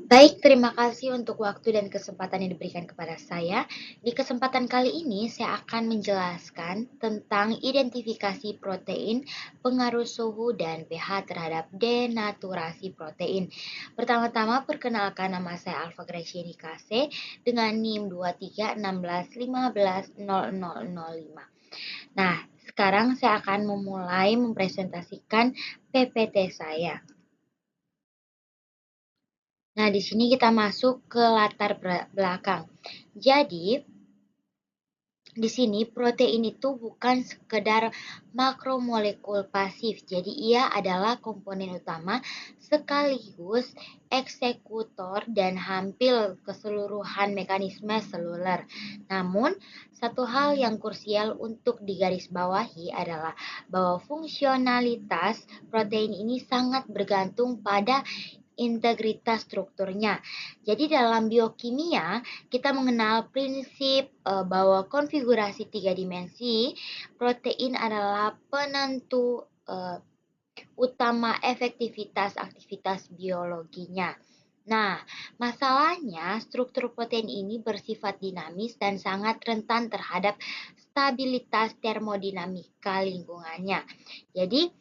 Baik, terima kasih untuk waktu dan kesempatan yang diberikan kepada saya. Di kesempatan kali ini, saya akan menjelaskan tentang identifikasi protein, pengaruh suhu, dan pH terhadap denaturasi protein. Pertama-tama, perkenalkan nama saya Alfa Gracia Nikase dengan NIM 231615100005. Nah, sekarang saya akan memulai mempresentasikan PPT saya. Nah, di sini kita masuk ke latar belakang. Jadi, di sini protein itu bukan sekedar makromolekul pasif. Jadi, ia adalah komponen utama sekaligus eksekutor dan hampir keseluruhan mekanisme seluler. Namun, satu hal yang krusial untuk digarisbawahi adalah bahwa fungsionalitas protein ini sangat bergantung pada integritas strukturnya. Jadi dalam biokimia kita mengenal prinsip bahwa konfigurasi tiga dimensi protein adalah penentu utama efektivitas aktivitas biologinya. Nah, masalahnya struktur protein ini bersifat dinamis dan sangat rentan terhadap stabilitas termodinamika lingkungannya. Jadi,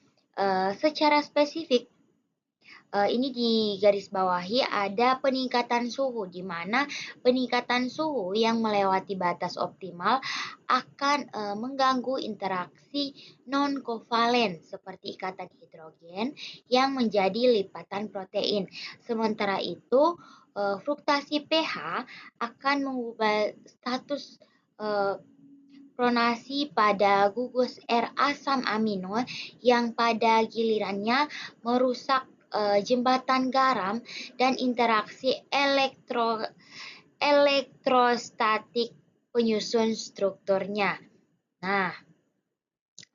secara spesifik ini digarisbawahi ada peningkatan suhu, di mana peningkatan suhu yang melewati batas optimal akan mengganggu interaksi non-kovalen seperti ikatan hidrogen yang menjadi lipatan protein. Sementara itu, fruktasi pH akan mengubah status pronasi pada gugus R asam amino yang pada gilirannya merusak jembatan garam dan interaksi elektrostatik penyusun strukturnya. Nah,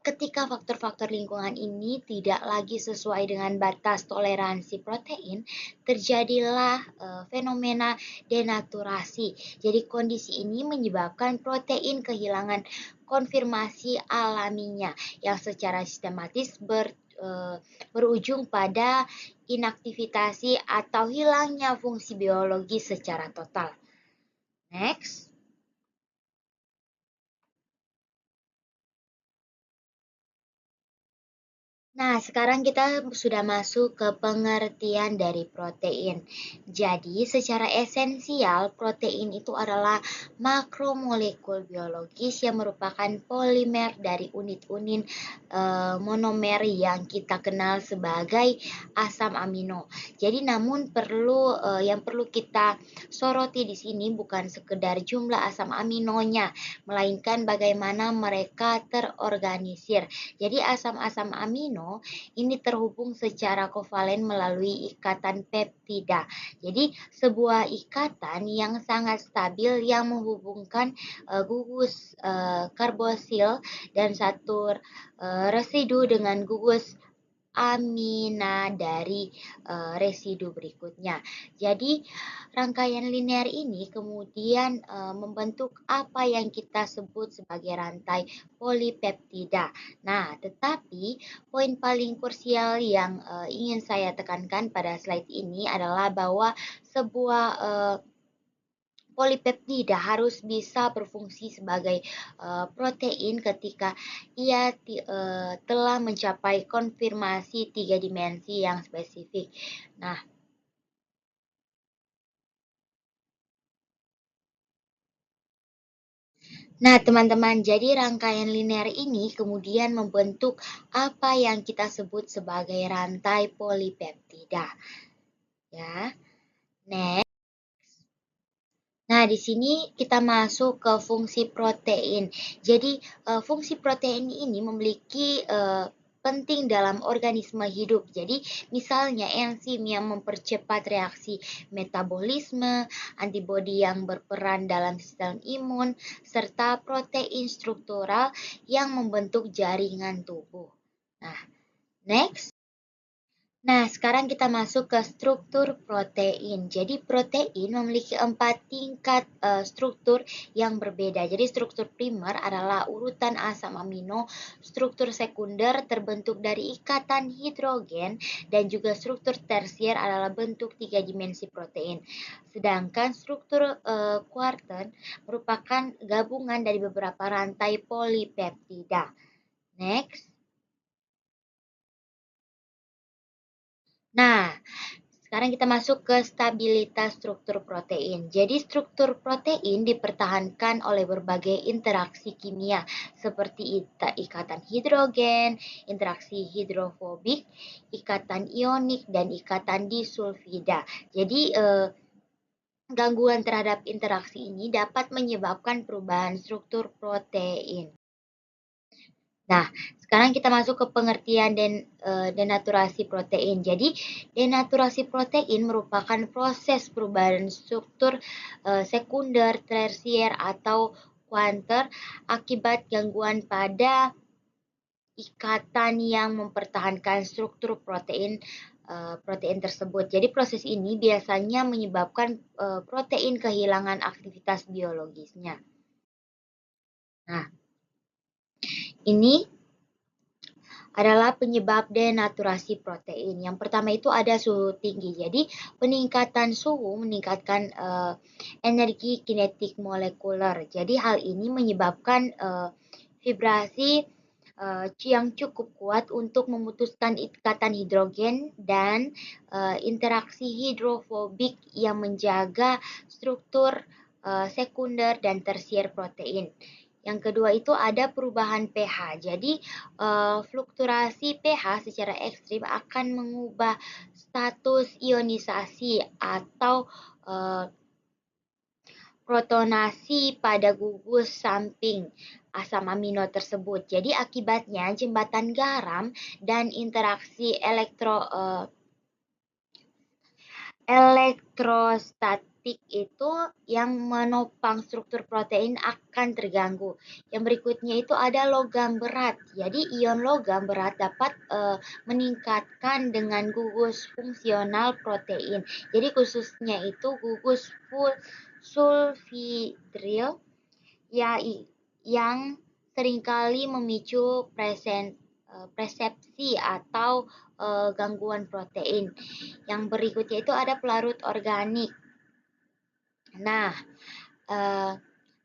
ketika faktor-faktor lingkungan ini tidak lagi sesuai dengan batas toleransi protein, terjadilah fenomena denaturasi. Jadi kondisi ini menyebabkan protein kehilangan konfirmasi alaminya yang secara sistematis berujung pada inaktivitasi atau hilangnya fungsi biologi secara total. Next. Nah, sekarang kita sudah masuk ke pengertian dari protein. Jadi, secara esensial, protein itu adalah makromolekul biologis yang merupakan polimer dari unit-unit monomer yang kita kenal sebagai asam amino. Jadi, namun yang perlu kita soroti di sini bukan sekedar jumlah asam aminonya, melainkan bagaimana mereka terorganisir. Jadi, asam-asam amino ini terhubung secara kovalen melalui ikatan peptida. Jadi sebuah ikatan yang sangat stabil yang menghubungkan gugus karbosil dan satu residu dengan gugus amina dari residu berikutnya. Jadi rangkaian linear ini kemudian membentuk apa yang kita sebut sebagai rantai polipeptida. Nah, tetapi poin paling krusial yang ingin saya tekankan pada slide ini adalah bahwa sebuah polipeptida harus bisa berfungsi sebagai protein ketika ia telah mencapai konfirmasi tiga dimensi yang spesifik. Nah, teman-teman, jadi rangkaian linear ini kemudian membentuk apa yang kita sebut sebagai rantai polipeptida. Ya, next. Nah, di sini kita masuk ke fungsi protein. Jadi, fungsi protein ini memiliki penting dalam organisme hidup. Jadi, misalnya enzim yang mempercepat reaksi metabolisme, antibodi yang berperan dalam sistem imun, serta protein struktural yang membentuk jaringan tubuh. Nah, next. Nah, sekarang kita masuk ke struktur protein. Jadi protein memiliki 4 tingkat struktur yang berbeda. Jadi struktur primer adalah urutan asam amino, struktur sekunder terbentuk dari ikatan hidrogen, dan juga struktur tersier adalah bentuk 3 dimensi protein. Sedangkan struktur kuarten merupakan gabungan dari beberapa rantai polipeptida. Next. Nah, sekarang kita masuk ke stabilitas struktur protein. Jadi struktur protein dipertahankan oleh berbagai interaksi kimia seperti ikatan hidrogen, interaksi hidrofobik, ikatan ionik, dan ikatan disulfida. Jadi gangguan terhadap interaksi ini dapat menyebabkan perubahan struktur protein. Nah, sekarang kita masuk ke pengertian denaturasi protein. Jadi, denaturasi protein merupakan proses perubahan struktur sekunder, tersier, atau kuarter akibat gangguan pada ikatan yang mempertahankan struktur protein tersebut. Jadi, proses ini biasanya menyebabkan protein kehilangan aktivitas biologisnya. Nah, ini adalah penyebab denaturasi protein. Yang pertama itu ada suhu tinggi. Jadi peningkatan suhu meningkatkan energi kinetik molekuler. Jadi hal ini menyebabkan vibrasi yang cukup kuat untuk memutuskan ikatan hidrogen dan interaksi hidrofobik yang menjaga struktur sekunder dan tersier protein. Yang kedua itu ada perubahan pH. Jadi fluktuasi pH secara ekstrim akan mengubah status ionisasi atau protonasi pada gugus samping asam amino tersebut. Jadi akibatnya jembatan garam dan interaksi elektrostatik itu yang menopang struktur protein akan terganggu. Yang berikutnya itu ada logam berat. Jadi ion logam berat dapat meningkatkan dengan gugus fungsional protein. Jadi khususnya itu gugus sulfidril ya yang seringkali memicu persepsi atau gangguan protein. Yang berikutnya itu ada pelarut organik. Nah,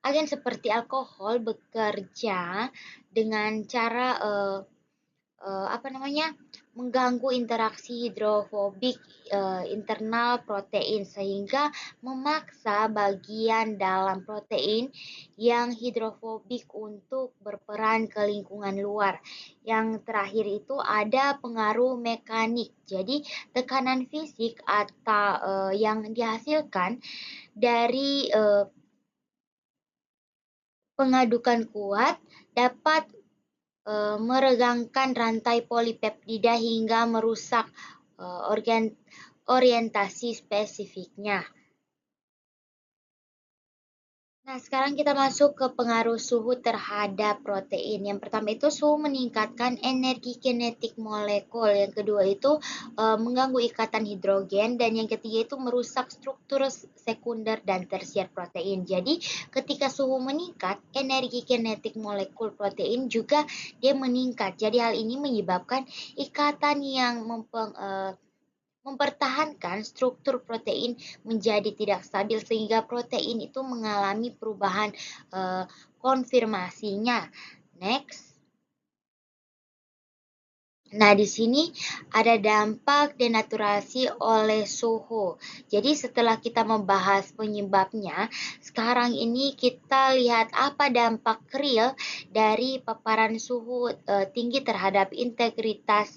agen seperti alkohol bekerja dengan cara mengganggu interaksi hidrofobik internal protein sehingga memaksa bagian dalam protein yang hidrofobik untuk berperan ke lingkungan luar. Yang terakhir itu ada pengaruh mekanik. Jadi tekanan fisik atau yang dihasilkan dari pengadukan kuat dapat meregangkan rantai polipeptida hingga merusak orientasi spesifiknya. Nah, sekarang kita masuk ke pengaruh suhu terhadap protein. Yang pertama itu suhu meningkatkan energi kinetik molekul. Yang kedua itu mengganggu ikatan hidrogen. Dan yang ketiga itu merusak struktur sekunder dan tersier protein. Jadi, ketika suhu meningkat, energi kinetik molekul protein juga dia meningkat. Jadi, hal ini menyebabkan ikatan yang mempertahankan struktur protein menjadi tidak stabil sehingga protein itu mengalami perubahan konfirmasinya. Next. Nah, di sini ada dampak denaturasi oleh suhu. Jadi setelah kita membahas penyebabnya, sekarang ini kita lihat apa dampak real dari paparan suhu tinggi terhadap integritas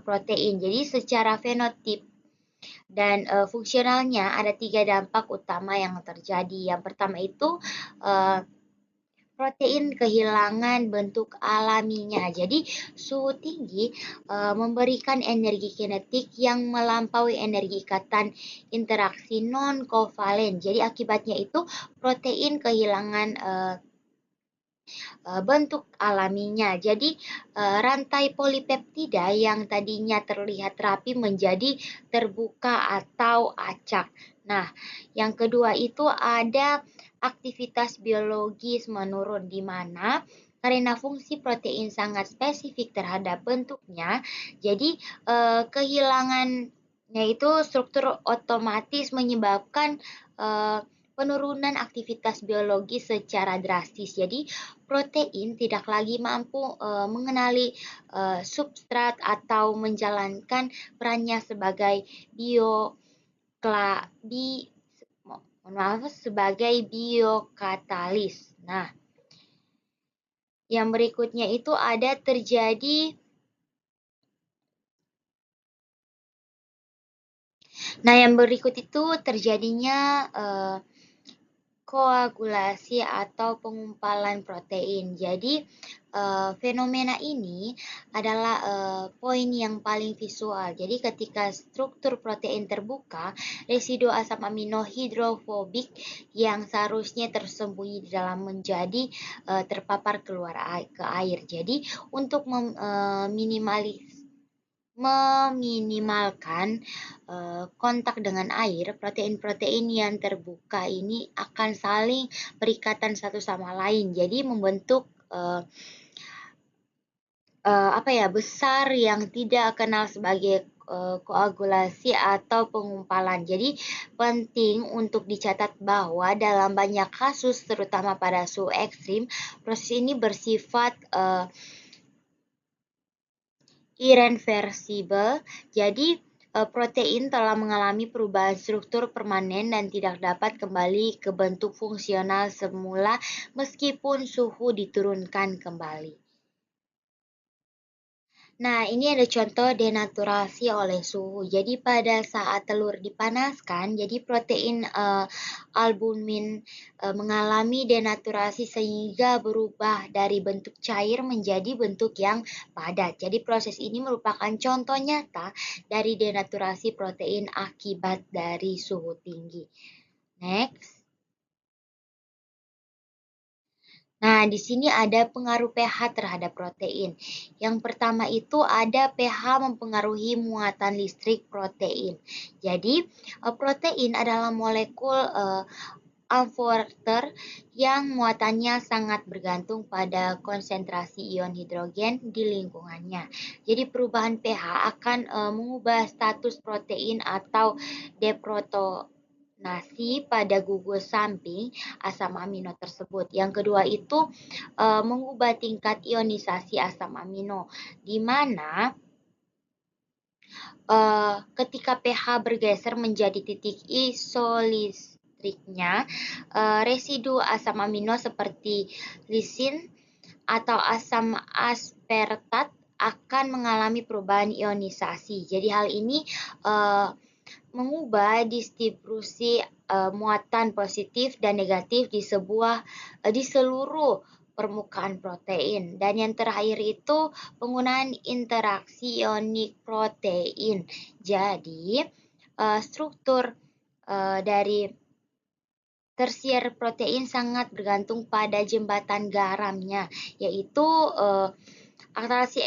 protein. Jadi secara fenotip dan fungsionalnya ada 3 dampak utama yang terjadi. Yang pertama itu protein kehilangan bentuk alaminya. Jadi suhu tinggi memberikan energi kinetik yang melampaui energi ikatan interaksi non kovalen. Jadi akibatnya itu protein kehilangan bentuk alaminya. Jadi rantai polipeptida yang tadinya terlihat rapi menjadi terbuka atau acak. Nah, yang kedua itu ada aktivitas biologis menurun di mana karena fungsi protein sangat spesifik terhadap bentuknya, jadi kehilangannya itu struktur otomatis menyebabkan eh, penurunan aktivitas biologis secara drastis. Jadi protein tidak lagi mampu mengenali substrat atau menjalankan perannya sebagai biokla bi mohon maaf sebagai biokatalis. Nah, yang berikutnya itu ada terjadi. Nah, yang berikut itu terjadinya koagulasi atau pengumpalan protein. Jadi, fenomena ini adalah poin yang paling visual. Jadi, ketika struktur protein terbuka, residu asam amino hidrofobik yang seharusnya tersembunyi di dalam menjadi terpapar keluar ke air. Jadi, untuk meminimalkan kontak dengan air, protein-protein yang terbuka ini akan saling berikatan satu sama lain. Jadi membentuk besar yang tidak kenal sebagai koagulasi atau pengumpalan. Jadi penting untuk dicatat bahwa dalam banyak kasus, terutama pada suhu ekstrim, proses ini bersifat irreversibel. Jadi protein telah mengalami perubahan struktur permanen dan tidak dapat kembali ke bentuk fungsional semula meskipun suhu diturunkan kembali. Nah, ini ada contoh denaturasi oleh suhu. Jadi pada saat telur dipanaskan, jadi protein albumin mengalami denaturasi sehingga berubah dari bentuk cair menjadi bentuk yang padat. Jadi proses ini merupakan contoh nyata dari denaturasi protein akibat dari suhu tinggi. Next. Nah, di sini ada pengaruh pH terhadap protein. Yang pertama itu ada pH mempengaruhi muatan listrik protein. Jadi, protein adalah molekul amforter yang muatannya sangat bergantung pada konsentrasi ion hidrogen di lingkungannya. Jadi perubahan pH akan mengubah status protein atau deprotonasi pada gugus samping asam amino tersebut. Yang kedua itu mengubah tingkat ionisasi asam amino, di mana ketika pH bergeser menjadi titik isolistriknya, residu asam amino seperti lisin atau asam aspartat akan mengalami perubahan ionisasi. Jadi hal ini mengubah distribusi muatan positif dan negatif di seluruh permukaan protein. Dan yang terakhir itu penggunaan interaksi ionik protein. Jadi struktur dari tersier protein sangat bergantung pada jembatan garamnya, yaitu atraksi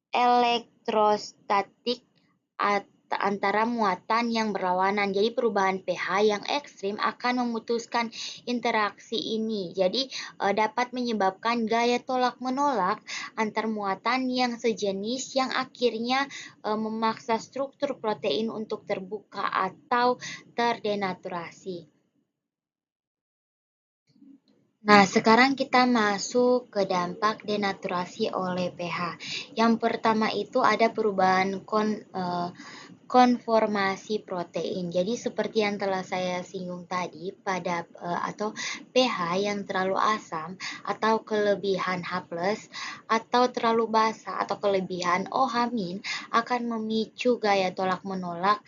elektrostatik antara muatan yang berlawanan. Jadi perubahan pH yang ekstrim akan memutuskan interaksi ini. Jadi dapat menyebabkan gaya tolak-menolak antar muatan yang sejenis yang akhirnya memaksa struktur protein untuk terbuka atau terdenaturasi. Nah, sekarang kita masuk ke dampak denaturasi oleh pH. Yang pertama itu ada perubahan konformasi protein. Jadi seperti yang telah saya singgung tadi, pada atau pH yang terlalu asam atau kelebihan H+, atau terlalu basa atau kelebihan OH- akan memicu gaya tolak-menolak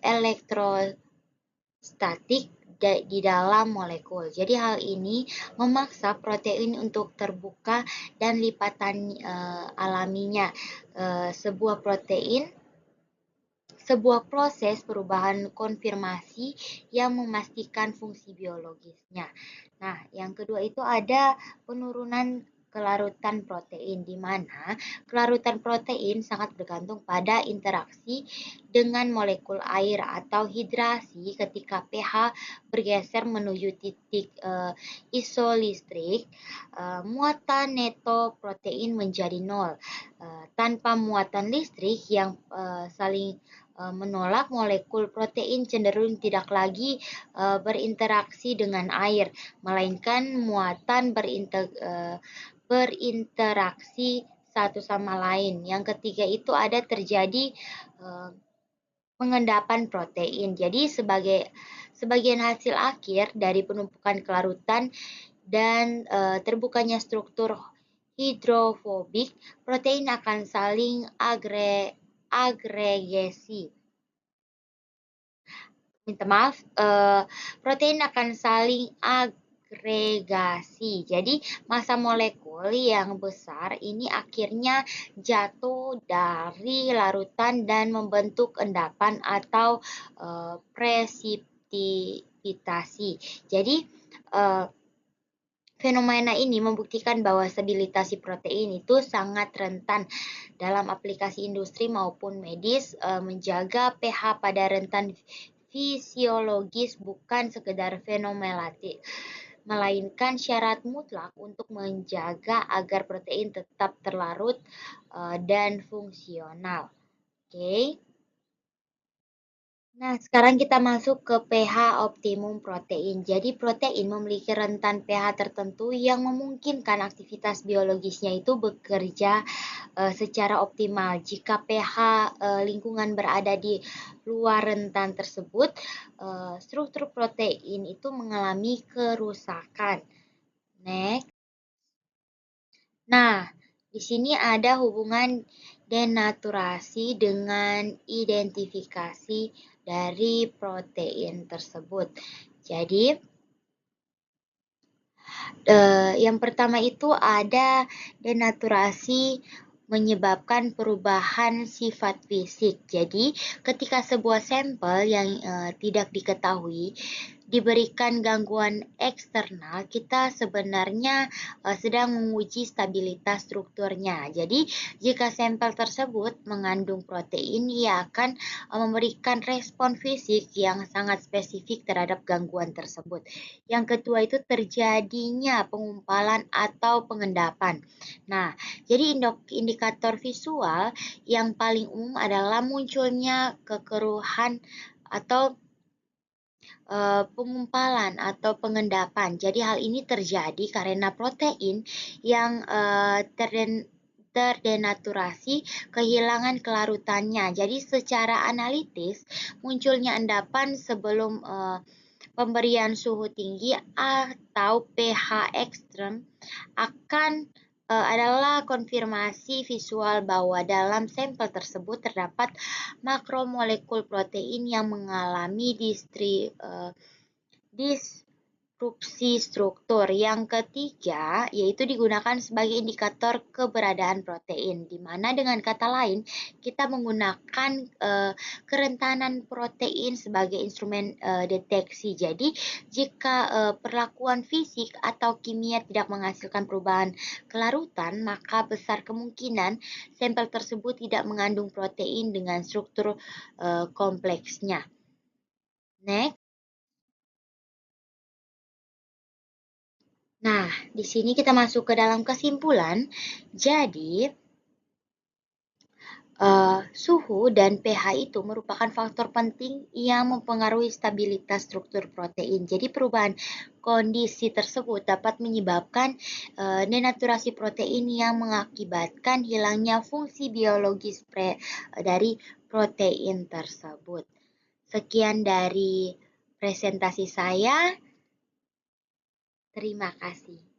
elektrostatik di dalam molekul. Jadi hal ini memaksa protein untuk terbuka dan lipatan alaminya sebuah protein sebuah proses perubahan konfirmasi yang memastikan fungsi biologisnya. Nah, yang kedua itu ada penurunan kelarutan protein, di mana kelarutan protein sangat bergantung pada interaksi dengan molekul air atau hidrasi ketika pH bergeser menuju titik isolistrik, muatan neto protein menjadi nol. Tanpa muatan listrik yang saling menolak, molekul protein cenderung tidak lagi berinteraksi dengan air, melainkan muatan berinteraksi satu sama lain. Yang ketiga itu ada terjadi pengendapan protein. Jadi sebagian hasil akhir dari penumpukan kelarutan dan terbukanya struktur hidrofobik, protein akan saling agregasi. Minta maaf, protein akan saling agregasi. Jadi massa molekul yang besar ini akhirnya jatuh dari larutan dan membentuk endapan atau presipitasi. Jadi fenomena ini membuktikan bahwa stabilitas protein itu sangat rentan dalam aplikasi industri maupun medis. Menjaga pH pada rentan fisiologis bukan sekedar fenomelatik, melainkan syarat mutlak untuk menjaga agar protein tetap terlarut dan fungsional. Oke. Nah, sekarang kita masuk ke pH optimum protein. Jadi, protein memiliki rentan pH tertentu yang memungkinkan aktivitas biologisnya itu bekerja secara optimal. Jika pH lingkungan berada di luar rentan tersebut, struktur protein itu mengalami kerusakan. Next. Nah, di sini ada hubungan denaturasi dengan identifikasi dari protein tersebut. Jadi, yang pertama itu ada denaturasi menyebabkan perubahan sifat fisik. Jadi, ketika sebuah sampel yang tidak diketahui diberikan gangguan eksternal, kita sebenarnya sedang menguji stabilitas strukturnya. Jadi, jika sampel tersebut mengandung protein, ia akan memberikan respon fisik yang sangat spesifik terhadap gangguan tersebut. Yang kedua itu terjadinya pengumpalan atau pengendapan. Nah, jadi indikator visual yang paling umum adalah munculnya kekeruhan atau pengumpalan atau pengendapan. Jadi hal ini terjadi karena protein yang terdenaturasi kehilangan kelarutannya. Jadi secara analitis munculnya endapan sebelum pemberian suhu tinggi atau pH ekstrem akan adalah konfirmasi visual bahwa dalam sampel tersebut terdapat makromolekul protein yang mengalami disrupsi struktur. Yang ketiga, yaitu digunakan sebagai indikator keberadaan protein, di mana dengan kata lain, kita menggunakan kerentanan protein sebagai instrumen deteksi. Jadi, jika perlakuan fisik atau kimia tidak menghasilkan perubahan kelarutan, maka besar kemungkinan sampel tersebut tidak mengandung protein dengan struktur kompleksnya. Next. Nah, di sini kita masuk ke dalam kesimpulan. Jadi, suhu dan pH itu merupakan faktor penting yang mempengaruhi stabilitas struktur protein. Jadi, perubahan kondisi tersebut dapat menyebabkan denaturasi protein yang mengakibatkan hilangnya fungsi biologis dari protein tersebut. Sekian dari presentasi saya. Terima kasih.